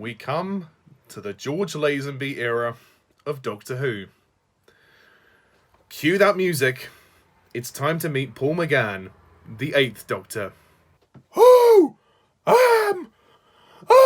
we come to the George Lazenby era of Doctor Who. Cue that music. It's time to meet Paul McGann, the 8th Doctor. Who am I?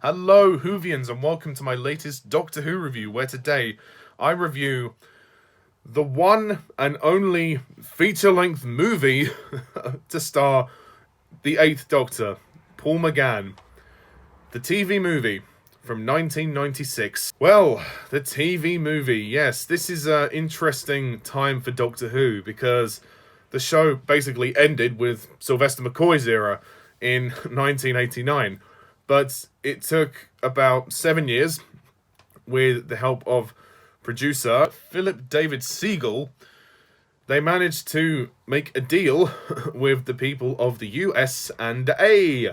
Hello Whovians and welcome to my latest Doctor Who review, where today I review the one and only feature-length movie to star the 8th Doctor, Paul McGann. The TV movie from 1996. Well, the TV movie, yes, this is an interesting time for Doctor Who because the show basically ended with Sylvester McCoy's era in 1989. But it took about 7 years, with the help of producer Philip David Siegel. They managed to make a deal with the people of the US&A.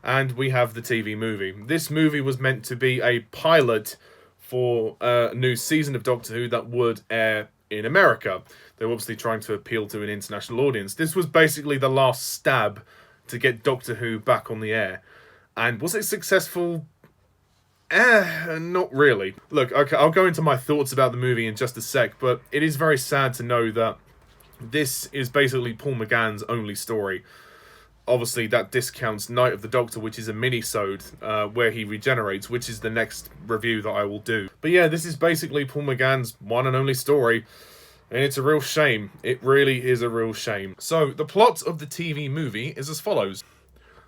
And we have the TV movie. This movie was meant to be a pilot for a new season of Doctor Who that would air in America. They were obviously trying to appeal to an international audience. This was basically the last stab to get Doctor Who back on the air. And was it successful? Not really. Look, okay, I'll go into my thoughts about the movie in just a sec, but it is very sad to know that this is basically Paul McGann's only story. Obviously, that discounts Night of the Doctor, which is a mini-sode where he regenerates, which is the next review that I will do. But yeah, this is basically Paul McGann's one and only story, and it's a real shame. It really is a real shame. So, the plot of the TV movie is as follows.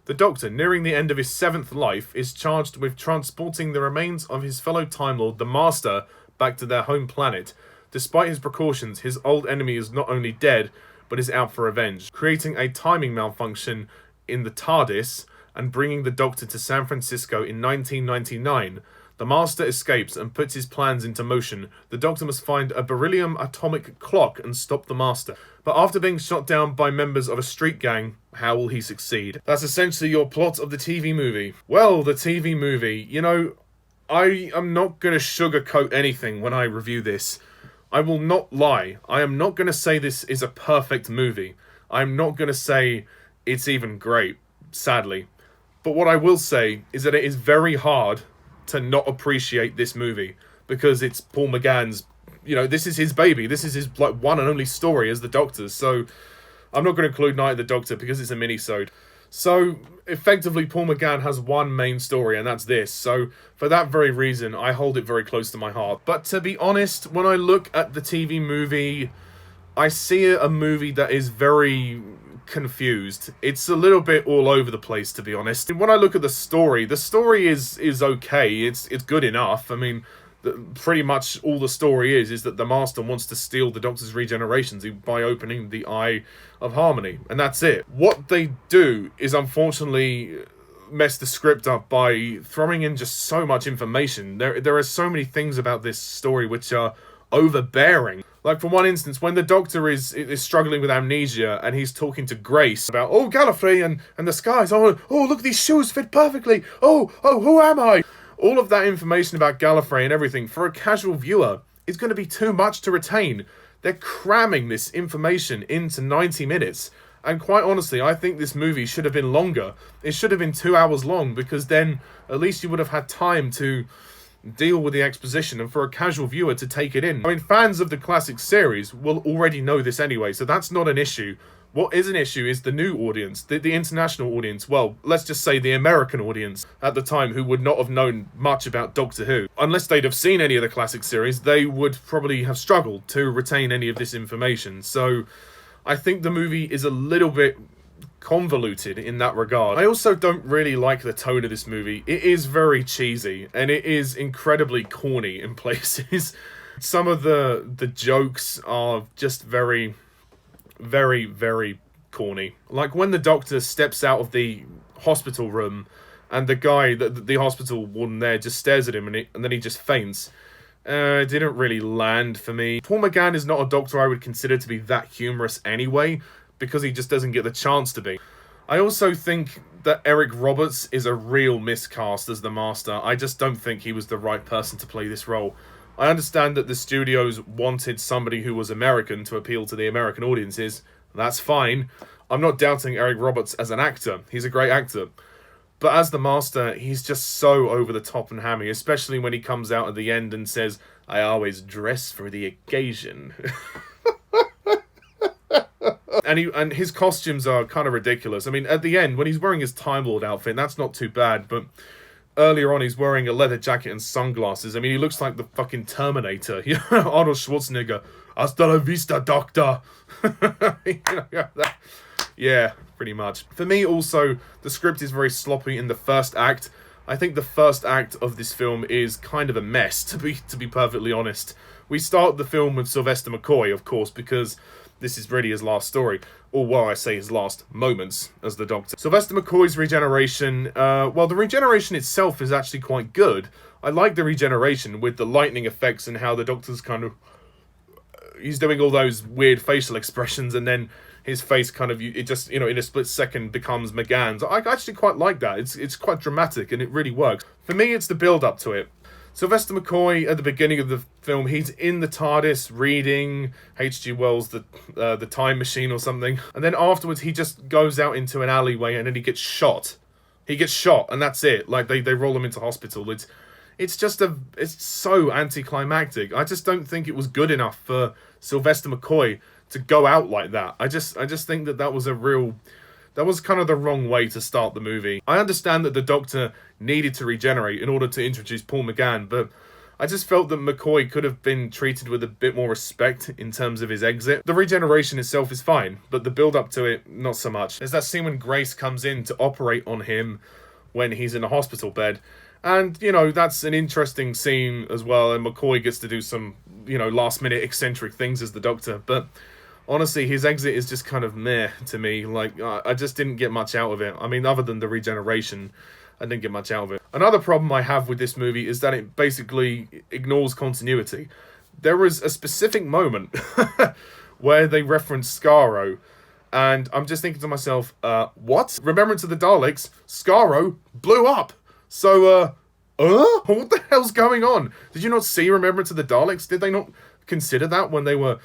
The Doctor, nearing the end of his 7th life, is charged with transporting the remains of his fellow Time Lord, the Master, back to their home planet. Despite his precautions, his old enemy is not only dead, but is out for revenge, creating a timing malfunction in the TARDIS and bringing the Doctor to San Francisco in 1999. The Master escapes and puts his plans into motion. The Doctor must find a beryllium atomic clock and stop the Master. But after being shot down by members of a street gang, how will he succeed? That's essentially your plot of the TV movie. Well, the TV movie, you know, I am not going to sugarcoat anything when I review this. I will not lie. I am not going to say this is a perfect movie. I'm not going to say it's even great, sadly. But what I will say is that it is very hard to not appreciate this movie because it's Paul McGann's, you know, this is his baby. This is his one and only story as the Doctor. So I'm not going to include Night of the Doctor because it's a mini-sode. So effectively Paul McGann has one main story and that's this. So for that very reason, I hold it very close to my heart. But to be honest, when I look at the TV movie, I see a movie that is very confused. It's a little bit all over the place, to be honest. When I look at the story is okay. It's good enough. I mean, pretty much all the story is that the Master wants to steal the Doctor's regenerations by opening the Eye of Harmony, and that's it. What they do is unfortunately mess the script up by throwing in just so much information. There are so many things about this story which are overbearing. Like, for one instance, when the Doctor is struggling with amnesia and he's talking to Grace about, oh, Gallifrey and the skies, oh, look, these shoes fit perfectly, oh, who am I? All of that information about Gallifrey and everything, for a casual viewer, is going to be too much to retain. They're cramming this information into 90 minutes. And quite honestly, I think this movie should have been longer. It should have been 2 hours long, because then at least you would have had time to deal with the exposition and for a casual viewer to take it in. I mean, fans of the classic series will already know this anyway, so that's not an issue. What is an issue is the new audience, the international audience, well, let's just say the American audience at the time, who would not have known much about Doctor Who. Unless they'd have seen any of the classic series, they would probably have struggled to retain any of this information. So I think the movie is a little bit convoluted in that regard. I also don't really like the tone of this movie. It is very cheesy, and it is incredibly corny in places. Some of the jokes are just very very, very corny. Like when the doctor steps out of the hospital room and the guy, the hospital warden there, just stares at him and then he just faints. It didn't really land for me. Paul McGann is not a doctor I would consider to be that humorous anyway, because he just doesn't get the chance to be. I also think that Eric Roberts is a real miscast as the Master. I just don't think he was the right person to play this role. I understand that the studios wanted somebody who was American to appeal to the American audiences. That's fine. I'm not doubting Eric Roberts as an actor. He's a great actor. But as the Master, he's just so over the top and hammy, especially when he comes out at the end and says, "I always dress for the occasion." And his costumes are kind of ridiculous. I mean, at the end, when he's wearing his Time Lord outfit, that's not too bad, but earlier on, he's wearing a leather jacket and sunglasses. I mean, he looks like the fucking Terminator. You know, Arnold Schwarzenegger. Hasta la vista, doctor. Yeah, pretty much. For me, also, the script is very sloppy in the first act. I think the first act of this film is kind of a mess, to be perfectly honest. We start the film with Sylvester McCoy, of course, because this is really his last story. Or, well, I say his last moments as the Doctor. Sylvester McCoy's regeneration, well, the regeneration itself is actually quite good. I like the regeneration with the lightning effects and how the Doctor's kind of... he's doing all those weird facial expressions and then his face kind of, it just, you know, in a split second becomes McGann's. I actually quite like that. It's quite dramatic and it really works. For me, it's the build-up to it. Sylvester McCoy, at the beginning of the film, he's in the TARDIS reading H.G. Wells' the Time Machine or something. And then afterwards, he just goes out into an alleyway and then he gets shot. He gets shot and that's it. Like, they roll him into hospital. It's so anticlimactic. I just don't think it was good enough for Sylvester McCoy to go out like that. I just think that was kind of the wrong way to start the movie. I understand that the Doctor needed to regenerate in order to introduce Paul McGann, but I just felt that McCoy could have been treated with a bit more respect in terms of his exit. The regeneration itself is fine, but the build-up to it, not so much. There's that scene when Grace comes in to operate on him when he's in a hospital bed. And, you know, that's an interesting scene as well, and McCoy gets to do some, you know, last-minute eccentric things as the Doctor, but honestly, his exit is just kind of meh to me. Like, I just didn't get much out of it. I mean, other than the regeneration, I didn't get much out of it. Another problem I have with this movie is that it basically ignores continuity. There was a specific moment where they referenced Skaro, and I'm just thinking to myself, what? Remembrance of the Daleks, Skaro blew up. So, what the hell's going on? Did you not see Remembrance of the Daleks? Did they not consider that when they were,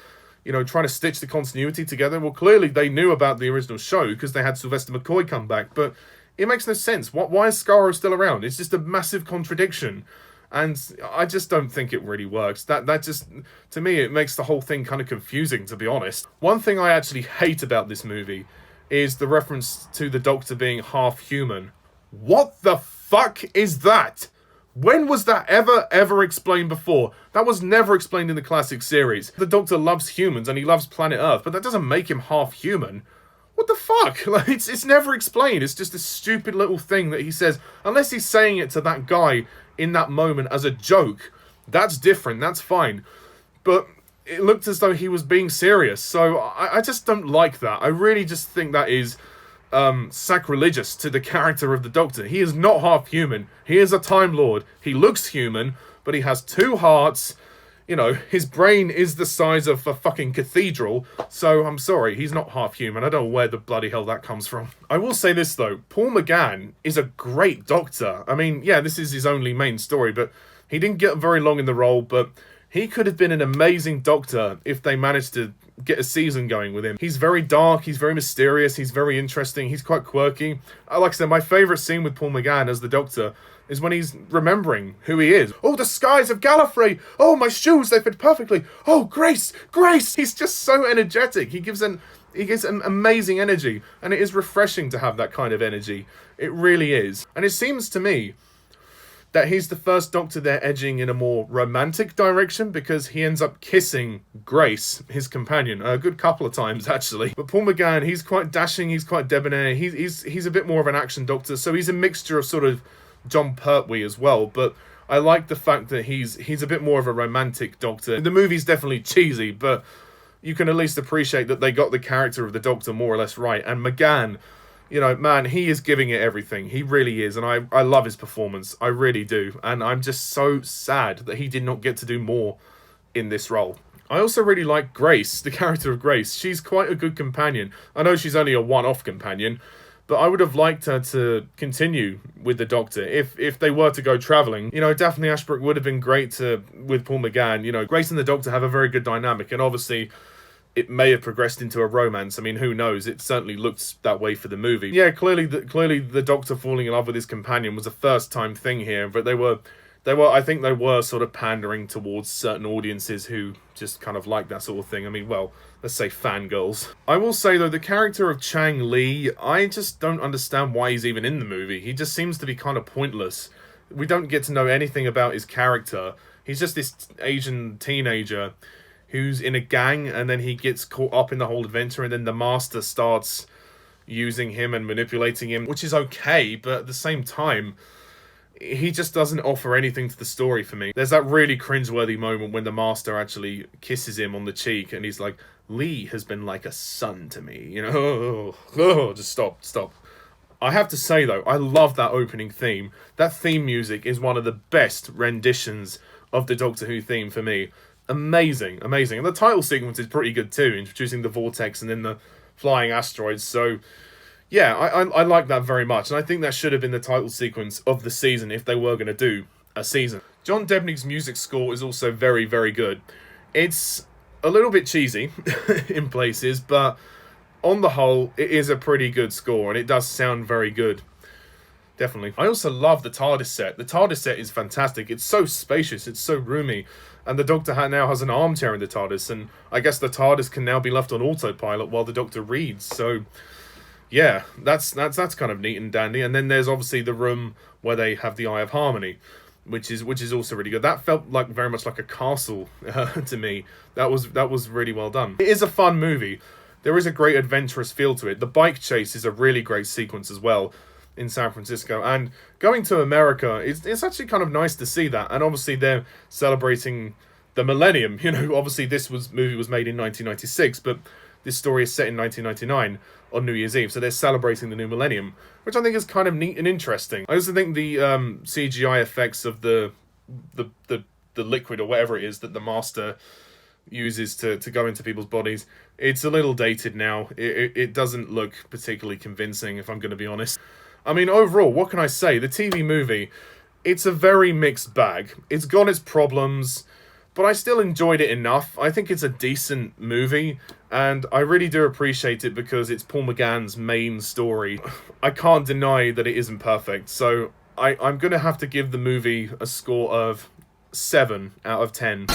you know, trying to stitch the continuity together? Well, clearly they knew about the original show because they had Sylvester McCoy come back, but it makes no sense. Why is Skaro still around? It's just a massive contradiction, and I just don't think it really works. That just, to me, it makes the whole thing kind of confusing, to be honest. One thing I actually hate about this movie is the reference to the Doctor being half human. What the fuck is that? When was that ever explained before? That was never explained in the classic series. The Doctor loves humans and he loves planet Earth, but that doesn't make him half human. What the fuck? Like, it's never explained. It's just a stupid little thing that he says. Unless he's saying it to that guy in that moment as a joke. That's different. That's fine. But it looked as though he was being serious. So I just don't like that. I really just think that is sacrilegious to the character of the Doctor. He is not half human. He is a Time Lord. He looks human, but he has two hearts. You know, his brain is the size of a fucking cathedral, so I'm sorry, he's not half human. I don't know where the bloody hell that comes from. I will say this, though. Paul McGann is a great Doctor. I mean, yeah, this is his only main story, but he didn't get very long in the role, but he could have been an amazing Doctor if they managed to get a season going with him. He's very dark, he's very mysterious, he's very interesting, he's quite quirky. Like I said, my favourite scene with Paul McGann as the Doctor is when he's remembering who he is. Oh, the skies of Gallifrey! Oh, my shoes, they fit perfectly! Oh, Grace! Grace! He's just so energetic. He gives an amazing energy, and it is refreshing to have that kind of energy. It really is. And it seems to me that he's the first Doctor they're edging in a more romantic direction, because he ends up kissing Grace, his companion, a good couple of times, actually. But Paul McGann, he's quite dashing, he's quite debonair, he's a bit more of an action Doctor, so he's a mixture of sort of John Pertwee as well, but I like the fact that he's a bit more of a romantic Doctor. The movie's definitely cheesy, but you can at least appreciate that they got the character of the Doctor more or less right. And McGann, you know, man, he is giving it everything. He really is. And I love his performance. I really do. And I'm just so sad that he did not get to do more in this role. I also really like Grace, the character of Grace. She's quite a good companion. I know she's only a one-off companion, but I would have liked her to continue with the Doctor. If they were to go travelling, you know, Daphne Ashbrook would have been great with Paul McGann. You know, Grace and the Doctor have a very good dynamic, and obviously it may have progressed into a romance. I mean, who knows? It certainly looked that way for the movie. Yeah, clearly the Doctor falling in love with his companion was a first-time thing here, but I think they were sort of pandering towards certain audiences who just kind of like that sort of thing. I mean, well, let's say fangirls. I will say, though, the character of Chang Li, I just don't understand why he's even in the movie. He just seems to be kind of pointless. We don't get to know anything about his character. He's just this Asian teenager who's in a gang, and then he gets caught up in the whole adventure, and then the Master starts using him and manipulating him, which is okay, but at the same time, he just doesn't offer anything to the story for me. There's that really cringeworthy moment when the Master actually kisses him on the cheek, and he's like, Lee has been like a son to me, you know? Just stop. I have to say, though, I love that opening theme. That theme music is one of the best renditions of the Doctor Who theme for me. Amazing. And the title sequence is pretty good too, introducing the vortex and then the flying asteroids. So, yeah, I like that very much. And I think that should have been the title sequence of the season if they were going to do a season. John Debney's music score is also very, very good. It's a little bit cheesy in places, but on the whole, it is a pretty good score, and it does sound very good. Definitely. I also love the TARDIS set. The TARDIS set is fantastic. It's so spacious. It's so roomy. And the Doctor now has an armchair in the TARDIS, and I guess the TARDIS can now be left on autopilot while the Doctor reads. So, yeah, that's kind of neat and dandy. And then there's obviously the room where they have the Eye of Harmony, which is also really good. That felt like very much like a castle to me. That was really well done. It is a fun movie. There is a great adventurous feel to it. The bike chase is a really great sequence as well in San Francisco, and going to America, it's actually kind of nice to see that. And obviously they're celebrating the millennium. You know, obviously this movie was made in 1996, but this story is set in 1999 on New Year's Eve, so they're celebrating the new millennium, which I think is kind of neat and interesting. I also think the CGI effects of the liquid or whatever it is that the Master uses to go into people's bodies, it's a little dated now. It doesn't look particularly convincing, if I'm going to be honest. I mean, overall, what can I say? The TV movie, it's a very mixed bag. It's got its problems, but I still enjoyed it enough. I think it's a decent movie, and I really do appreciate it because it's Paul McGann's main story. I can't deny that it isn't perfect, so I'm going to have to give the movie a score of 7 out of 10.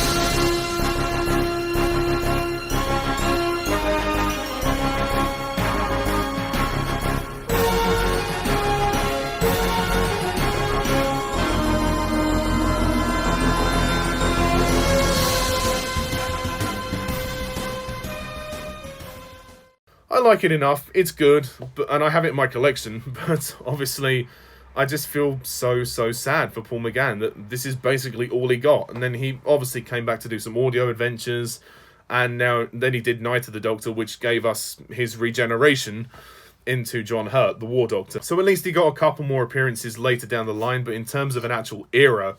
I like it enough, it's good, and I have it in my collection, but obviously I just feel so sad for Paul McGann that this is basically all he got. And then he obviously came back to do some audio adventures, and then he did Night of the Doctor, which gave us his regeneration into John Hurt, the War Doctor. So at least he got a couple more appearances later down the line, but in terms of an actual era,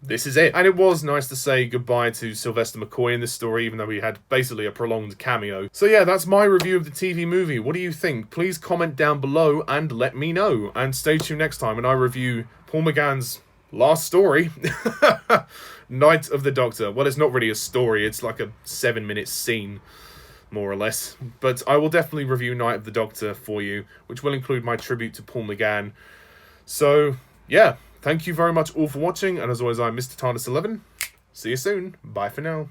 this is it. And it was nice to say goodbye to Sylvester McCoy in this story, even though he had basically a prolonged cameo. So yeah, that's my review of the TV movie. What do you think? Please comment down below and let me know. And stay tuned next time when I review Paul McGann's last story, Night of the Doctor. Well, it's not really a story, it's like a 7-minute scene, more or less. But I will definitely review Night of the Doctor for you, which will include my tribute to Paul McGann. So, yeah. Thank you very much all for watching, and as always, I'm Mr. TARDIS11. See you soon. Bye for now.